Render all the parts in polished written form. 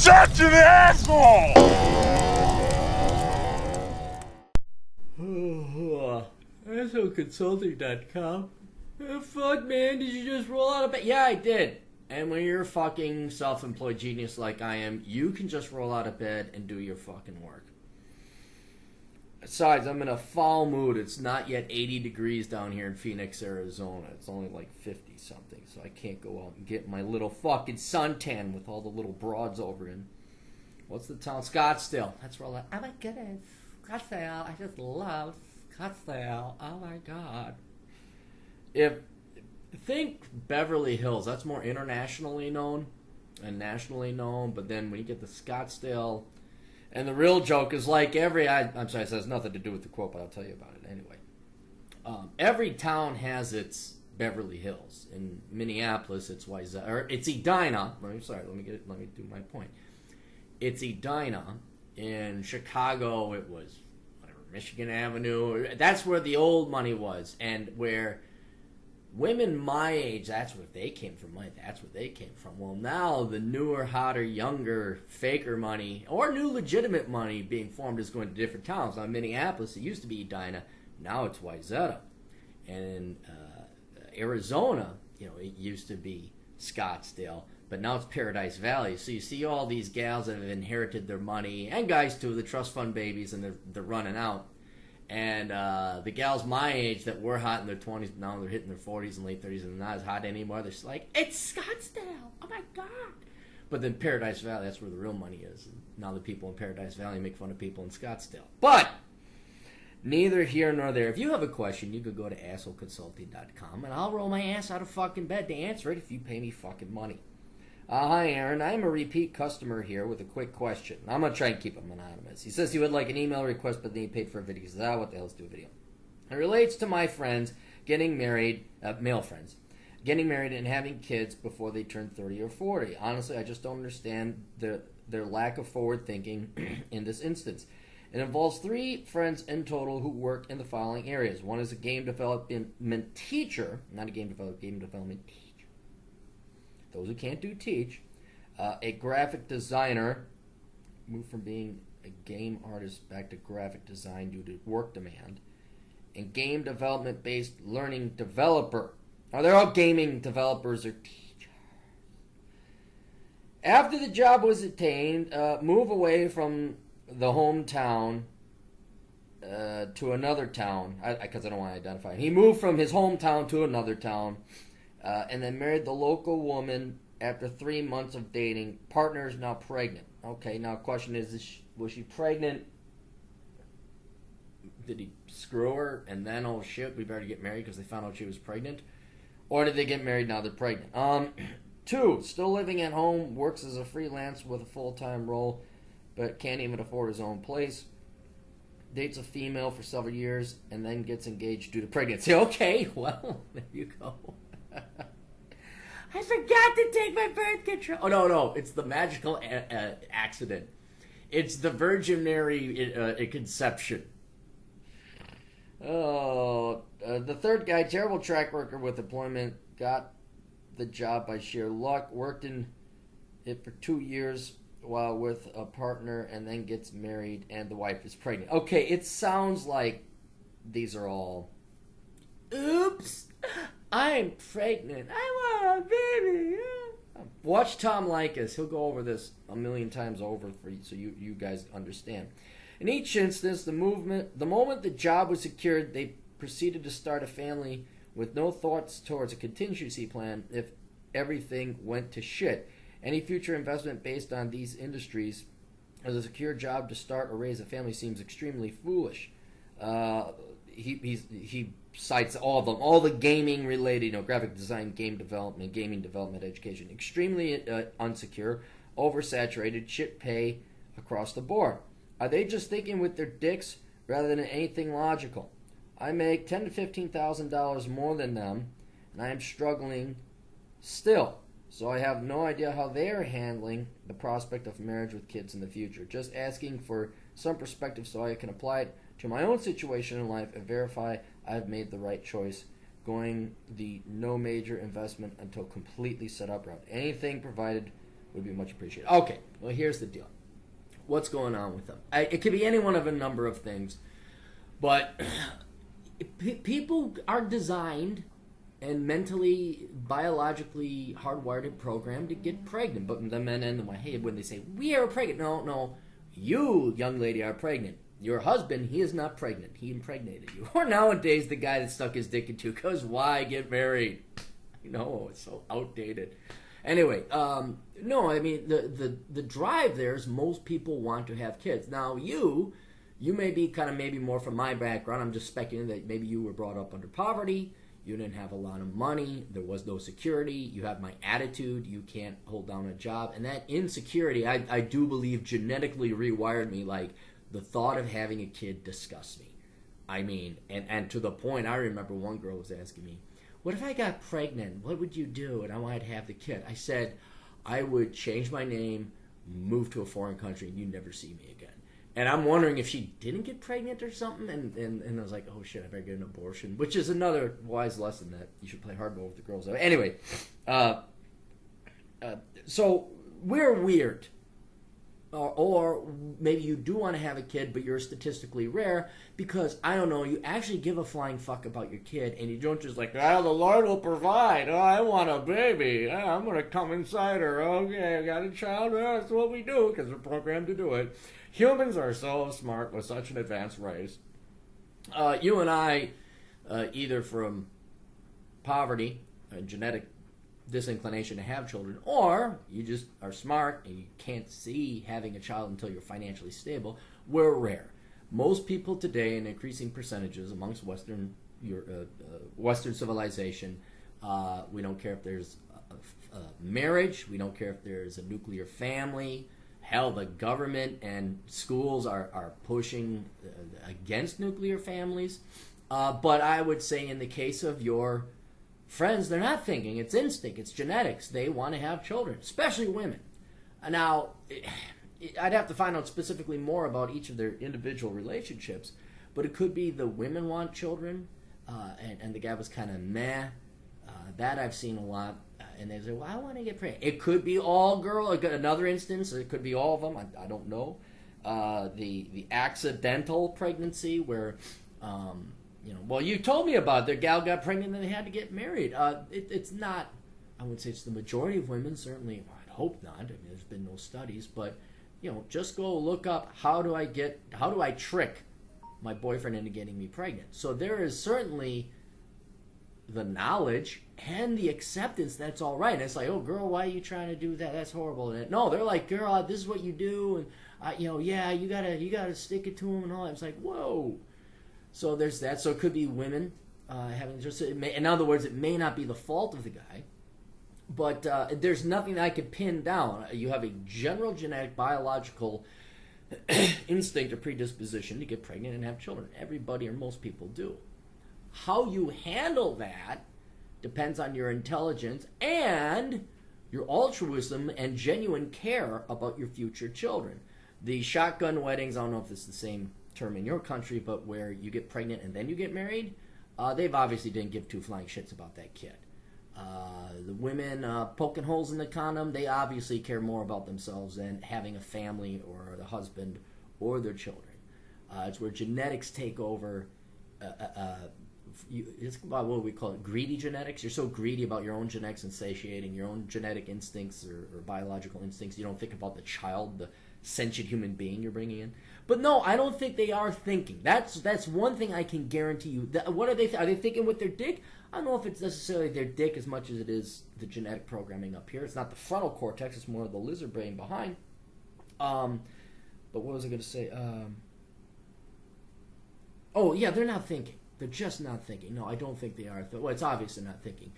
such an asshole! AssholeConsulting.com. Fuck, man, did you just roll out of bed? Yeah, I did. And when you're a fucking self-employed genius like I am, you can just roll out of bed and do your fucking work. Besides, I'm in a foul mood. It's not yet 80 degrees down here in Phoenix, Arizona. It's only like 50-something, so I can't go out and get my little fucking suntan with all the little broads over in. What's the town? Scottsdale. That's where oh my goodness. Scottsdale. I just love Scottsdale. Oh my god. Think Beverly Hills. That's more internationally known and nationally known, but then when you get to Scottsdale... And the real joke is like I'm sorry, it has nothing to do with the quote, but I'll tell you about it anyway. Every town has its Beverly Hills. In Minneapolis, it's it's Edina. Let me do my point. It's Edina. In Chicago, it was Michigan Avenue. That's where the old money was, and where women my age, that's where they came from. That's where they came from. Well, now the newer, hotter, younger, faker money, or new legitimate money being formed is going to different towns. Now, in Minneapolis, it used to be Edina. Now it's Wayzata. And in Arizona, it used to be Scottsdale. But now it's Paradise Valley. So you see all these gals that have inherited their money, and guys too, the trust fund babies, and they're running out. And the gals my age that were hot in their 20s, now they're hitting their 40s and late 30s and not as hot anymore. They're just like, it's Scottsdale. Oh, my God. But then Paradise Valley, that's where the real money is. And now the people in Paradise Valley make fun of people in Scottsdale. But neither here nor there. If you have a question, you could go to AssholeConsulting.com, and I'll roll my ass out of fucking bed to answer it if you pay me fucking money. Hi, Aaron. I'm a repeat customer here with a quick question. I'm going to try and keep him anonymous. He says he would like an email request, but then he paid for a video. He says, what the hell is do a video? It relates to my friends getting married, male friends, getting married and having kids before they turn 30 or 40. Honestly, I just don't understand their lack of forward thinking in this instance. It involves 3 friends in total who work in the following areas. One is a game development teacher, not a game development teacher. Those who can't do teach. A graphic designer, moved from being a game artist back to graphic design due to work demand. And game development-based learning developer. Now, they're all gaming developers or teachers. After the job was attained, move away from the hometown to another town, because I don't want to identify. He moved from his hometown to another town. And then married the local woman after 3 months of dating. Partner is now pregnant. Okay, now the question is was she pregnant? Did he screw her? And then, oh shit, we better get married because they found out she was pregnant? Or did they get married now they're pregnant? 2, still living at home, works as a freelance with a full-time role, but can't even afford his own place. Dates a female for several years, and then gets engaged due to pregnancy. Okay, well, there you go. I forgot to take my birth control. Oh, no. It's the magical accident. It's the Virgin Mary conception. Oh, the third guy, terrible track record with employment, got the job by sheer luck, worked in it for 2 years while with a partner, and then gets married, and the wife is pregnant. Okay, it sounds like these are all... Oops! I'm pregnant. I want a baby. Watch Tom Likas. He'll go over this a million times over for you, so you guys understand. In each instance, the moment the job was secured, they proceeded to start a family with no thoughts towards a contingency plan if everything went to shit. Any future investment based on these industries as a secure job to start or raise a family seems extremely foolish. He cites all the gaming related, graphic design, gaming development, education, extremely unsecure, oversaturated, shit pay across the board. Are they just thinking with their dicks rather than anything logical? I make $10,000 to $15,000 more than them, and I am struggling still. So I have no idea how they are handling the prospect of marriage with kids in the future. Just asking for some perspective so I can apply it to my own situation in life and verify I've made the right choice, going the no major investment until completely set up route. Anything provided would be much appreciated. Okay, well, here's the deal. What's going on with them? It could be any one of a number of things, but people are designed and mentally, biologically hardwired and programmed to get pregnant. But the men and the women, hey, when they say, we are pregnant, no, you, young lady, are pregnant. Your husband, he is not pregnant. He impregnated you. Or nowadays, the guy that stuck his dick into, because why get married? No, it's so outdated. Anyway, no, I mean, the drive there is most people want to have kids. Now, you may be kind of maybe more from my background. I'm just speculating that maybe you were brought up under poverty. You didn't have a lot of money. There was no security. You have my attitude. You can't hold down a job. And that insecurity, I do believe, genetically rewired me. Like, the thought of having a kid disgusts me. I mean, and to the point, I remember one girl was asking me, what if I got pregnant? What would you do? And I wanted to have the kid. I said, I would change my name, move to a foreign country, and you'd never see me again. And I'm wondering if she didn't get pregnant or something. And I was like, oh, shit, I better get an abortion. Which is another wise lesson that you should play hardball with the girls. Anyway, so we're weird. Or maybe you do want to have a kid, but you're statistically rare because, I don't know, you actually give a flying fuck about your kid, and you don't just like, the Lord will provide. Oh, I want a baby. Oh, I'm going to come inside her. Okay, I got a child. Oh, that's what we do because we're programmed to do it. Humans are so smart with such an advanced race. You and I, either from poverty, genetic disinclination to have children, or you just are smart and you can't see having a child until you're financially stable, we're rare. Most people today, in increasing percentages amongst Western civilization, we don't care if there's a marriage, we don't care if there's a nuclear family. Hell, the government and schools are pushing against nuclear families. But I would say in the case of your friends, they're not thinking. It's instinct. It's genetics. They want to have children, especially women. Now, I'd have to find out specifically more about each of their individual relationships, but it could be the women want children, and the guy was kind of meh. That I've seen a lot. And they say, well, I want to get pregnant. It could be all girl. Another instance, it could be all of them. I don't know. The accidental pregnancy where, well, you told me about it. The gal got pregnant and they had to get married. It's not, I wouldn't say it's the majority of women. Certainly, I'd hope not. I mean, there's been no studies. But, just go look up how do I trick my boyfriend into getting me pregnant. So there is certainly the knowledge and the acceptance that's all right. And it's like, oh, girl, why are you trying to do that? That's horrible. And no, they're like, girl, this is what you do, and yeah, you gotta stick it to him and all that. It's like, whoa. So there's that. So it could be women having just. In other words, it may not be the fault of the guy, but there's nothing that I could pin down. You have a general genetic biological instinct or predisposition to get pregnant and have children. Everybody or most people do. How you handle that depends on your intelligence and your altruism and genuine care about your future children. The shotgun weddings, I don't know if it's the same term in your country, but where you get pregnant and then you get married, they've obviously didn't give two flying shits about that kid. The women poking holes in the condom, they obviously care more about themselves than having a family or the husband or their children. It's where genetics take over. It's about what we call it, greedy genetics. You're so greedy about your own genetics and satiating your own genetic instincts or biological instincts. You don't think about the child, the sentient human being you're bringing in. But no, I don't think they are thinking. That's one thing I can guarantee you. What are they? Are they thinking with their dick? I don't know if it's necessarily their dick as much as it is the genetic programming up here. It's not the frontal cortex. It's more of the lizard brain behind. But what was I going to say? Oh, yeah, they're not thinking. They're just not thinking. No, I don't think they are. Well, it's obvious they're not thinking.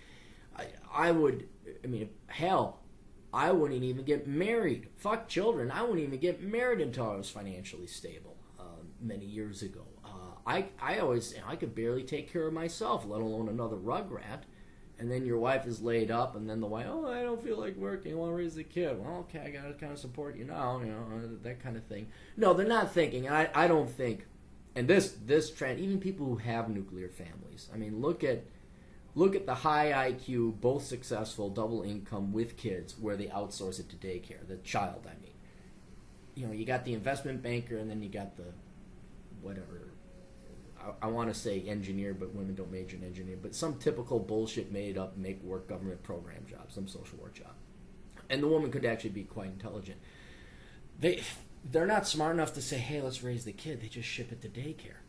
I wouldn't even get married. Fuck children. I wouldn't even get married until I was financially stable many years ago. I always, I could barely take care of myself, let alone another rugrat. And then your wife is laid up, and then the wife, oh, I don't feel like working. I want to raise a kid. Well, okay, I got to kind of support you now, that kind of thing. No, they're not thinking. And I don't think. And this trend, even people who have nuclear families, I mean, look at Look at the high IQ, both successful, double income with kids where they outsource it to daycare. The child, I mean. You know, you got the investment banker and then you got the whatever. I want to say engineer, but women don't major in engineering. But some typical bullshit made up, make work government program job, some social work job. And the woman could actually be quite intelligent. They're not smart enough to say, hey, let's raise the kid. They just ship it to daycare.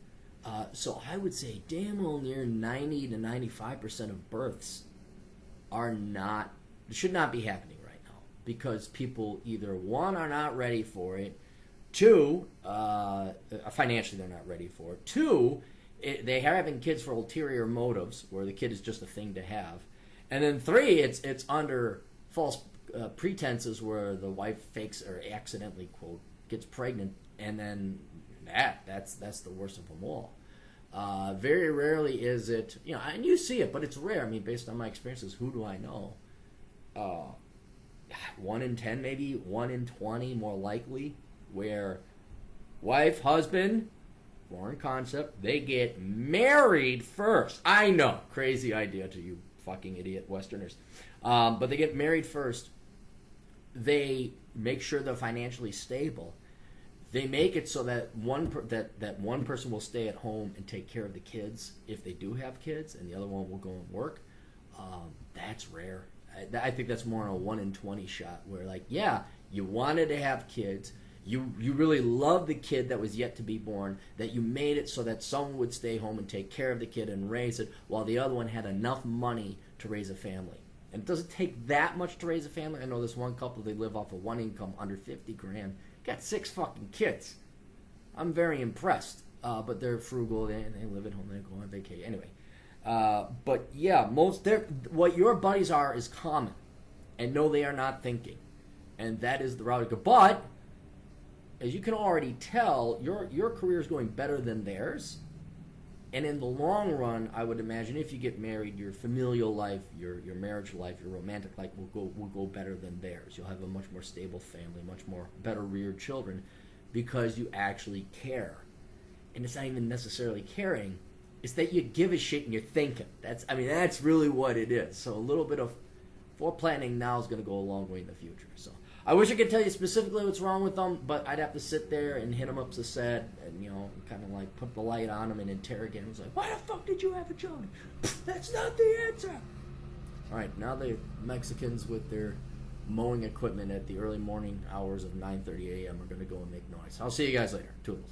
So I would say damn well near 90 to 95% of births should not be happening right now because people either, one, are not ready for it, two, financially they're not ready for it, two, they are having kids for ulterior motives where the kid is just a thing to have, and then three, it's under false pretenses where the wife fakes or accidentally, quote, gets pregnant, and then that's the worst of them all. Very rarely is it, you know, and you see it, but it's rare. I mean, based on my experiences, who do I know? 1 in 10, maybe 1 in 20, more likely, where wife, husband, foreign concept, they get married first. I know, crazy idea to you fucking idiot Westerners, but they get married first. They make sure they're financially stable. They make it so that one person will stay at home and take care of the kids if they do have kids, and the other one will go and work. That's rare. I think that's more on a 1 in 20 shot where, like, yeah, you wanted to have kids. You really loved the kid that was yet to be born, that you made it so that someone would stay home and take care of the kid and raise it while the other one had enough money to raise a family. And it doesn't take that much to raise a family. I know this one couple, they live off of one income, under 50 grand. Got 6 fucking kids. I'm very impressed. But they're frugal. They live at home. They go on vacation. Anyway. But yeah, what your buddies are is common. And no, they are not thinking. And that is the route to go. But, as you can already tell, your career is going better than theirs. And in the long run, I would imagine if you get married, your familial life, your marriage life, your romantic life will go better than theirs. You'll have a much more stable family, much more better reared children, because you actually care. And it's not even necessarily caring; it's that you give a shit and you're thinking. That's really what it is. So a little bit of foreplanning now is going to go a long way in the future. So I wish I could tell you specifically what's wrong with them, but I'd have to sit there and hit them up to set and, you know, kind of like put the light on them and interrogate them. It's like, why the fuck did you have a child? That's not the answer. All right, now the Mexicans with their mowing equipment at the early morning hours of 9:30 a.m. are going to go and make noise. I'll see you guys later. Toodles.